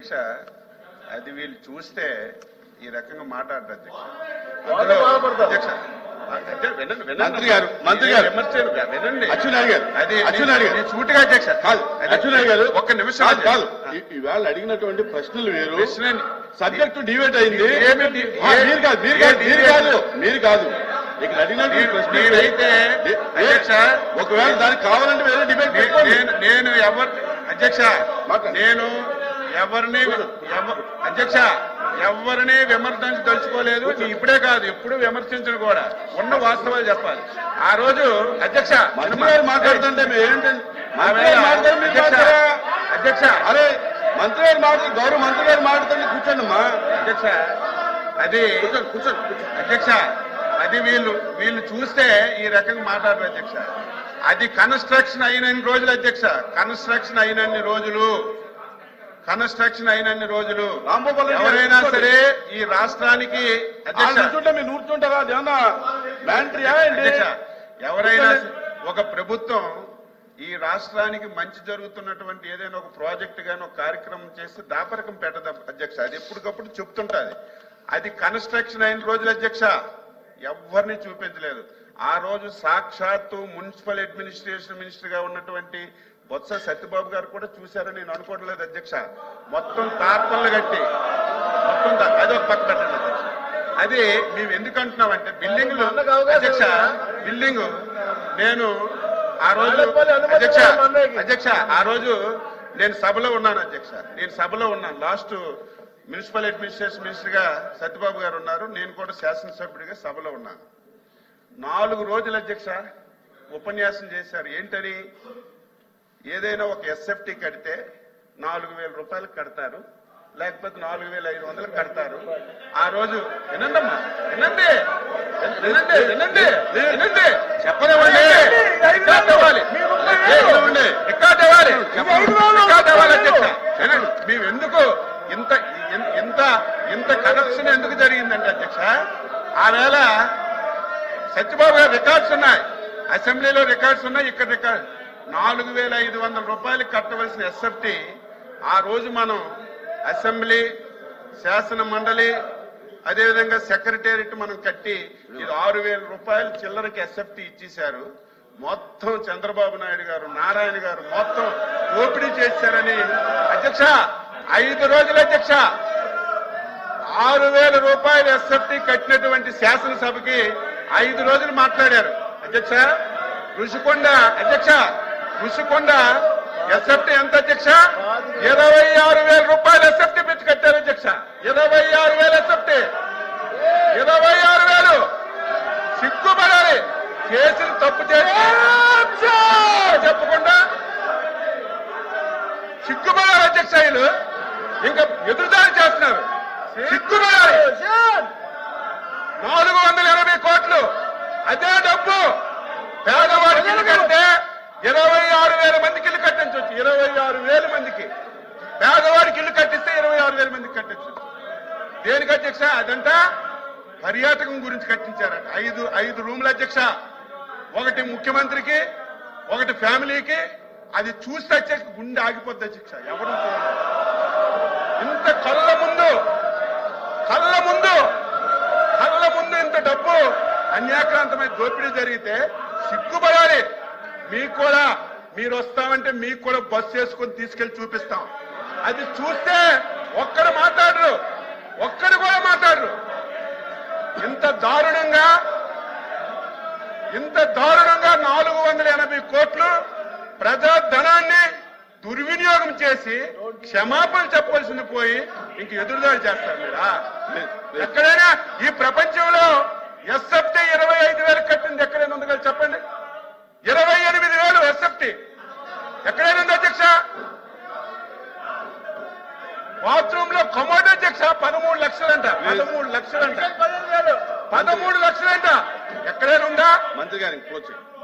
అధ్యక్ష అది వీళ్ళు చూస్తే ఈ రకంగా మాట్లాడరు అధ్యక్ష. మంత్రి గారు వినండి అచ్చెన్నాయుడు గారు అది అచ్చెన్నాయుడు గారు సూటిగా అధ్యక్ష కాదు అచ్చెన్నాయుడు గారు ఒక్క నిమిషం కాదు ఇవాళ అడిగినటువంటి ప్రశ్నలు వేరు, ప్రశ్న సబ్జెక్టు డిబేట్ అయింది. మీరు కాదు ఇక్కడ అడిగినటువంటి ప్రశ్న మీరైతే అధ్యక్ష ఒకవేళ దానికి కావాలంటే వేరే డిబేట్ నేను అధ్యక్ష నేను ఎవరిని అధ్యక్ష ఎవరిని విమర్శించదలుచుకోలేదు. ఇప్పుడే కాదు ఎప్పుడు విమర్శించను కూడా, ఉన్న వాస్తవాలు చెప్పాలి. ఆ రోజు అధ్యక్ష మాట్లాడుతుంటే అధ్యక్ష అరే మంత్రి గారు మాట్లాడు, గౌరవ మంత్రి గారు మాట్లాడుతుంటే కూర్చోండి అమ్మా. అధ్యక్ష అది కూర్చోండి అధ్యక్ష అది వీళ్ళు చూస్తే ఈ రకంగా మాట్లాడరు అధ్యక్ష. అది కన్స్ట్రక్షన్ అయినన్ని రోజులు అధ్యక్ష, కన్స్ట్రక్షన్ అయినన్ని రోజులు ఎవరైనా సరే ఈ రాష్ట్రానికి నూర్చుంటారా ఎవరైనా ఒక ప్రభుత్వం ఈ రాష్ట్రానికి మంచి జరుగుతున్నటువంటి ఏదైనా ఒక ప్రాజెక్ట్ గాని ఒక కార్యక్రమం చేస్తే దాపరకం పెట్టదు అధ్యక్ష. అది ఎప్పటికప్పుడు చెప్తుంటది. అది కన్స్ట్రక్షన్ అయిన రోజులు అధ్యక్ష ఎవరిని చూపించలేదు. ఆ రోజు సాక్షాత్తు మున్సిపల్ అడ్మినిస్ట్రేషన్ మినిస్టర్ గా ఉన్నటువంటి బొత్స సత్యబాబు గారు కూడా చూశారని నేను అనుకోవట్లేదు అధ్యక్ష. మొత్తం తార్పన్లు కట్టి మొత్తం అది ఒక పక్క పెట్టండి అధ్యక్ష. అది మేము ఎందుకు అంటున్నామంటే బిల్డింగ్లు అధ్యక్ష, బిల్డింగ్ నేను ఆ రోజు అధ్యక్ష ఆ రోజు నేను సభలో ఉన్నాను అధ్యక్ష. లాస్ట్ మున్సిపల్ అడ్మినిస్ట్రేషన్ మినిస్టర్ గా సత్యబాబు గారు ఉన్నారు, నేను కూడా శాసనసభ్యుడిగా సభలో ఉన్నాను. 4 రోజులు అధ్యక్ష ఉపన్యాసం చేశారు. ఏంటని, ఏదైనా ఒక ఎస్ఎఫ్టీ కడితే 4,000 రూపాయలు కడతారు, లేకపోతే 4,500 కడతారు. ఆ రోజు వినండమ్మా, వినండి చెప్పనివ్వండి, రికార్డ్ అవ్వాలి అధ్యక్ష. మేము ఎందుకు ఇంత కరప్షన్ ఎందుకు జరిగిందంటే అధ్యక్ష, ఆవేళ సత్యబాబు గారు రికార్డ్స్ ఉన్నాయి, అసెంబ్లీలో రికార్డ్స్ ఉన్నాయి, ఇక్కడ రికార్డ్ 4,500 రూపాయలు కట్టవలసిన ఎస్ఎఫ్టీ ఆ రోజు మనం అసెంబ్లీ, శాసన మండలి, అదేవిధంగా సెక్రటేరియట్ మనం కట్టి ఇది 6,000 రూపాయలు చిల్లరకి ఎస్ఎఫ్టీ ఇచ్చేశారు. మొత్తం చంద్రబాబు నాయుడు గారు, నారాయణ గారు మొత్తం దోపిడీ చేశారని అధ్యక్ష 5 రోజులు అధ్యక్ష 6,000 రూపాయలు ఎస్ఎఫ్టీ కట్టినటువంటి శాసనసభకి 5 రోజులు మాట్లాడారు అధ్యక్ష. ఋషికొండ ఎస్ఎఫ్టీ ఎంత అధ్యక్ష? 26,000 రూపాయలు ఎస్ఎఫ్టీ పెట్టి కట్టారు అధ్యక్ష. 26,000 ఎస్ఎఫ్టీ, 26,000. సిగ్గుపడాలి, చేసిన తప్పు చేసి చెప్పకుండా సిగ్గుపడాలి అధ్యక్ష. వీళ్ళు ఇంకా ఎదురుదారి చేస్తున్నారు, సిగ్గుపడాలి. 480 కోట్లు అదే డబ్బు పేదవాడికి ఇల్లు కడితే 26,000 మందికి ఇల్లు కట్టించవచ్చు. 26,000 మందికి పేదవాడికి ఇల్లు కట్టిస్తే 26,000 మందికి కట్టించవచ్చు. దేనికి అధ్యక్ష? అదంతా పర్యాటకం గురించి కట్టించారట. 5 రూములు అధ్యక్ష, ఒకటి ముఖ్యమంత్రికి, ఒకటి ఫ్యామిలీకి. అది చూస్తే అధ్యక్ష గుండె ఆగిపోద్ది అధ్యక్ష. ఎవరు ఇంత కళ్ళ ముందు ఇంత డబ్బు అన్యాక్రాంతమైన దోపిడీ జరిగితే సిగ్గుపడాలి. మీకు కూడా, మీరు వస్తామంటే మీకు కూడా బస్సు వేసుకొని తీసుకెళ్లి చూపిస్తాం. అది చూస్తే ఒక్కరు కూడా మాట్లాడరు. ఇంత దారుణంగా 480 కోట్లు ప్రజాధనాన్ని దుర్వినియోగం చేసి క్షమాపణ చెప్పవలసింది పోయి ఇంక ఎదురుదాడి చేస్తారు మీరా? ఎక్కడైనా ఈ ప్రపంచంలో ఎస్ఎఫ్టీ 25,000 కట్టింది ఎక్కడైనా ఉంది కదా చెప్పండి? 28,000 ఎస్ఎఫ్టీ ఎక్కడైనా ఉంది అధ్యక్ష? బాత్రూమ్ లో కమోడ్ అధ్యక్ష 13 లక్షలంట. 13 లక్షలంట ఎక్కడైనా ఉందా? మంత్రి గారు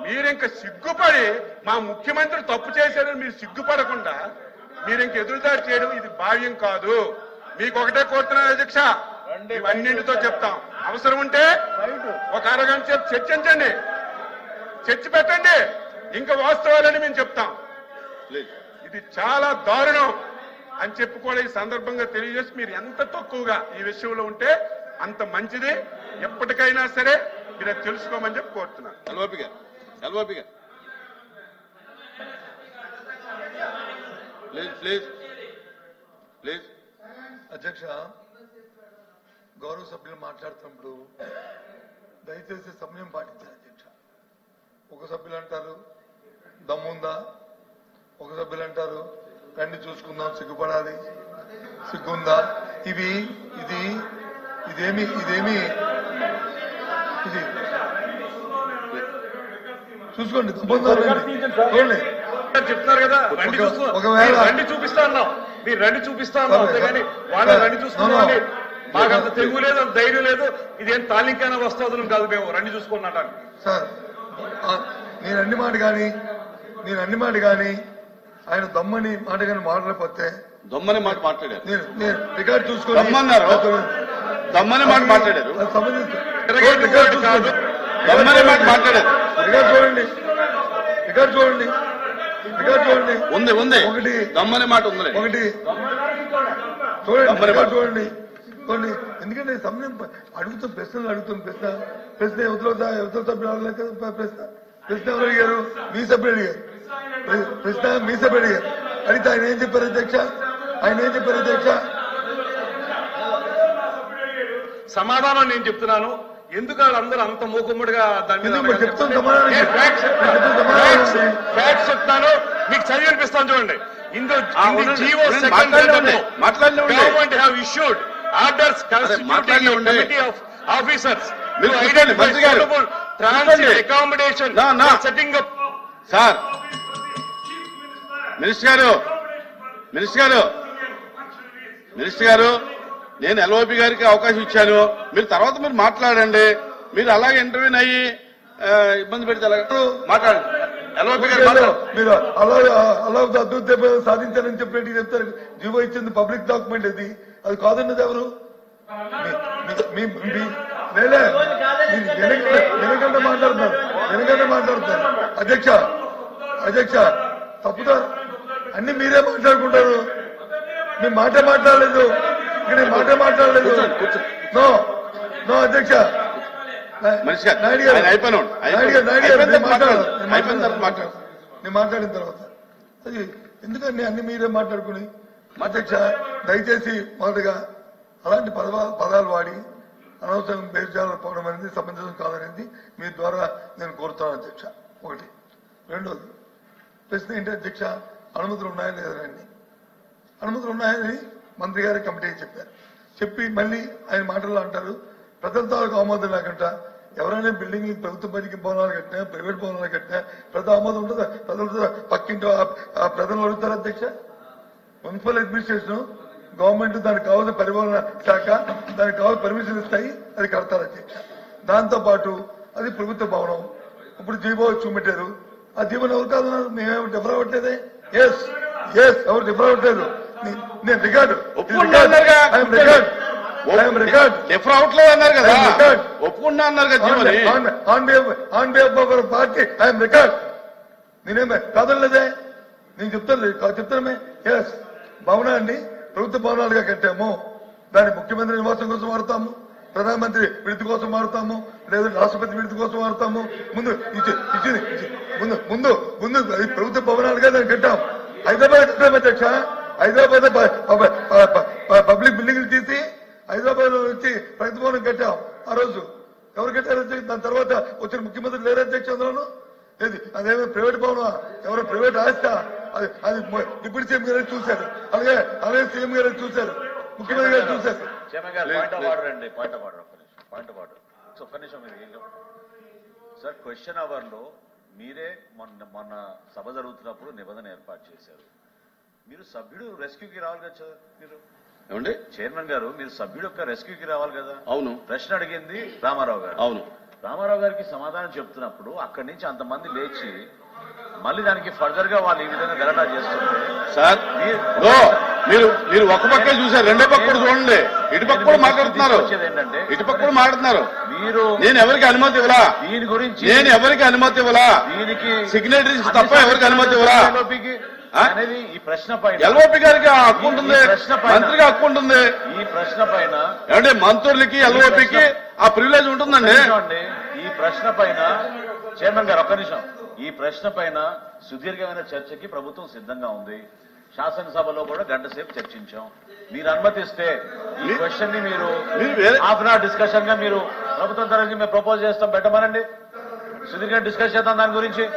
మీరు ఇంకా సిగ్గుపడి మా ముఖ్యమంత్రి తప్పు చేశారని మీరు సిగ్గుపడకుండా మీరు ఇంక ఎదురుదాడి చేయడం ఇది భావ్యం కాదు. మీకు ఒకటే కోరుతున్నాను అధ్యక్ష, ఇవన్నింటితో చెప్తాం. అవసరం ఉంటే ఒక అరగంట సేపు చర్చించండి, చర్చ పెట్టండి, ఇంకా వాస్తవాలని మేము చెప్తాం. ఇది చాలా దారుణం. అని చెప్పి కూడా ఈ సందర్భంగా తెలియజేసి మీరు ఎంత తక్కువగా ఈ విషయంలో ఉంటే అంత మంచిది. ఎప్పటికైనా సరే మీరు అది తెలుసుకోమని చెప్పి కోరుతున్నాను. ఎల్ఓపి గారు ప్లీజ్. అధ్యక్ష, గౌరవ సభ్యులు మాట్లాడుతున్నప్పుడు దయచేసి సమయం పాటించారు అధ్యక్ష. ఒక సభ్యులు అంటారు దమ్ముందా, ఒక సభ్యులు అంటారు రండి చూసుకుందాం, సిగ్గుపడాలి, సిగ్గుందా, ఇదేమి చూసుకోండి, దమ్ముందా చూడండి. చెప్తున్నారు కదా, ఒకవేళ రండి చూపిస్తా అన్నాం, మీరు రండి చూపిస్తా అన్నాం, అంతేగాని వాళ్ళ రండి చూసుకున్నామని మాకంత తెలుగు లేదు, అంత ధైర్యం లేదు. ఇదేం తాలింకైనా వస్తుంది కాదు, మేము రండి చూసుకున్నాం సార్. నేను అన్ని మాట కానీ ఆయన దమ్మని మాట కానీ మాట్లాడకపోతే దమ్మని మాట మాట్లాడారు, నేను రికార్డు చూసుకొని దమ్మన్నారు, దమ్మని మాట మాట్లాడారు, కాదు దమ్మని మాట మాట్లాడారు. రికార్డు చూడండి ఉంది ఒకటి దమ్మని మాట ఉంది, ఒకటి చూడండి, రికార్డు చూడండి కొన్ని. ఎందుకంటే సమయం అడుగుతాం, ప్రశ్న యువతల సభ్యులు అడగలేదు కదా. ప్రశ్న ఎవరు అడిగారు? మీ సభ్యులు అడిగారు. అడిగితే ఆయన ఏం చెప్పారు అధ్యక్ష? సమాధానం నేను చెప్తున్నాను. ఎందుకు వాళ్ళందరూ అంత మూకుమ్మడిగా దాని మీద చెప్తాను, ఫ్యాక్ట్స్ చెప్తాను, మీకు చదివి వినిపిస్తాను చూడండి. Government have issued orders constituting a committee of officers to identify suitable transit accommodation for setting up. Sir minister గారు నేను ఎల్ఓపి గారికి అవకాశం ఇచ్చాను, మీరు తర్వాత మీరు మాట్లాడండి. మీరు అలాగే ఇంటర్వ్యూని అయ్యి ఇబ్బంది పెడితే మాట్లాడండి. ఎల్ఓపి గారు మీరు అలా అద్భుత సాధించారని చెప్పినట్టు చెప్తారు. జీవో ఇచ్చింది పబ్లిక్ డాక్యుమెంట్, అది కాదన్నది ఎవరు? వెనకంటే మాట్లాడుతున్నారు అధ్యక్ష. తప్పుదా? అన్ని మీరే మాట్లాడుకుంటారు, మీ మాటే మాట్లాడలేదు, ఇక్కడ మాట్లాడలేదు. నో అధ్యక్ష. నేను మాట్లాడిన తర్వాత అది ఎందుకండి అన్ని మీరే మాట్లాడుకుని. అధ్యక్ష, దయచేసి మొదటిగా అలాంటి పదాలు వాడి అనవసరం బేజాలు పోవడం అనేది సమంజసం కాదనేది మీ ద్వారా నేను కోరుతాను అధ్యక్ష. ఒకటి. రెండోది ప్రశ్న ఏంటి అధ్యక్ష? అనుమతులు ఉన్నాయా లేదండి? అనుమతులు ఉన్నాయని మంత్రి గారి కమిటీకి చెప్పారు. చెప్పి మళ్ళీ ఆయన మాటల్లో అంటారు ప్రజల తాలూకు ఆమోదం లేకుండా ఎవరైనా బిల్డింగ్ ప్రభుత్వ పనికి భవనాలు కట్టినా, ప్రైవేట్ భవనాలు కట్టినా ప్రజల ఆమోదం ఉంటుందా? ప్రజలతో పక్కింటో ప్రజలు అడుగుతారు అధ్యక్ష. మున్సిపల్ అడ్మినిస్ట్రేషన్ గవర్నమెంట్ దానికి కావాల్సిన పరిపాలన శాఖ దానికి కావాల్సిన పర్మిషన్ ఇస్తాయి, అది కడతారు అధ్యక్ష. దాంతో పాటు అది ప్రభుత్వ భవనం. ఇప్పుడు జీవో చూపెట్టారు, ఆ జీవోని ఎవరు కాదు, మేమేమి డిఫర్ అవ్వట్లేదే. ఎవరు డిఫర్ అవ్వట్లేదు. నేను రికార్డు డిఫర్ అవట్లేదు అన్నారు కదా, ఒప్పుకుంటా అన్నారు కదా. On behalf of our party I'm record. నేనేమే కాదనలేదే, నేను చెప్తానమే. భవనాన్ని ప్రభుత్వ భవనాలుగా కట్టాము, దాన్ని ముఖ్యమంత్రి నివాసం కోసం వాడతాము, ప్రధానమంత్రి విడుదల కోసం వాడతాము, లేదా రాష్ట్రపతి విడుదల కోసం వాడతాము. ముందు అది ప్రభుత్వ భవనాలుగా దాన్ని కట్టాం. హైదరాబాద్ కట్టాము అధ్యక్ష. హైదరాబాద్ పబ్లిక్ బిల్డింగ్లు తీసి హైదరాబాద్ లో నుంచి ప్రభుత్వ భవనం కట్టాం. ఆ రోజు ఎవరు కట్టారు అధ్యక్ష? దాని తర్వాత వచ్చిన ముఖ్యమంత్రి లేరు అధ్యక్ష అందులోను. ఏది అదేమో ప్రైవేట్ భవనం, ఎవరో ప్రైవేట్ ఆస్తా, అది డిప్యూటీ సీఎం గారు చూశారు, అలాగే సీఎం గారు చూశారు, ముఖ్యమంత్రి గారు చూశారు. ఒక్క నిమిషం సార్. క్వశ్చన్ అవర్ లో మీరే మొన్న సభ జరుగుతున్నప్పుడు నిబంధన ఏర్పాటు చేశారు. మీరు సభ్యుడు రెస్క్యూకి రావాలి కదా సార్. మీరు ఏమండి చైర్మన్ గారు, మీరు సభ్యుడు యొక్క రెస్క్యూకి రావాలి కదా. అవును. ప్రశ్న అడిగింది రామారావు గారు. అవును. రామారావు గారికి సమాధానం చెప్తున్నప్పుడు అక్కడి నుంచి అంతమంది లేచి మళ్ళీ దానికి ఫర్దర్ గా వాళ్ళు ఈ విధంగా గలటా చేస్తుంటే సార్ మీరు ఒక పక్కే చూసారు, రెండో పక్క కూడా చూడండి. ఇటుపక్క కూడా మాట్లాడుతున్నారు, ఏంటంటే ఇటుపక్క కూడా మాట్లాడుతున్నారు. మీరు నేను ఎవరికి అనుమతి ఇవ్వలా, దీని గురించి దీనికి సిగ్నేటరీస్ తప్ప ఎవరికి అనుమతి ఇవ్వలా. అనేది ఈ ప్రశ్న పైన ఎల్ఓపి గారికి ఆ హక్కు ఉంటుంది, ఈ ప్రశ్న పైన- మంత్రికి హక్కు ఉంటుంది. ఈ ప్రశ్న పైన ఏమంటే మంత్రులకి ఎల్ఓపికి ఆ ప్రివిలేజ్ ఉంటుందండి. అండి ఈ ప్రశ్న పైన చైర్మన్ గారు ఒక్క నిమిషం. ఈ ప్రశ్న పైన సుదీర్ఘమైన చర్చకి ప్రభుత్వం సిద్ధంగా ఉంది. శాసనసభలో కూడా గంట సేపు చర్చించాం. మీరు అనుమతిస్తే ఈ క్వశ్చన్ ని మీరు హాఫ్ అన్ అవర్ డిస్కషన్ గా మీరు ప్రభుత్వం తరఫున మేము ప్రపోజ్ చేస్తాం, పెట్టమనండి. సుదీర్ఘంగా డిస్కస్ చేద్దాం దాని గురించి.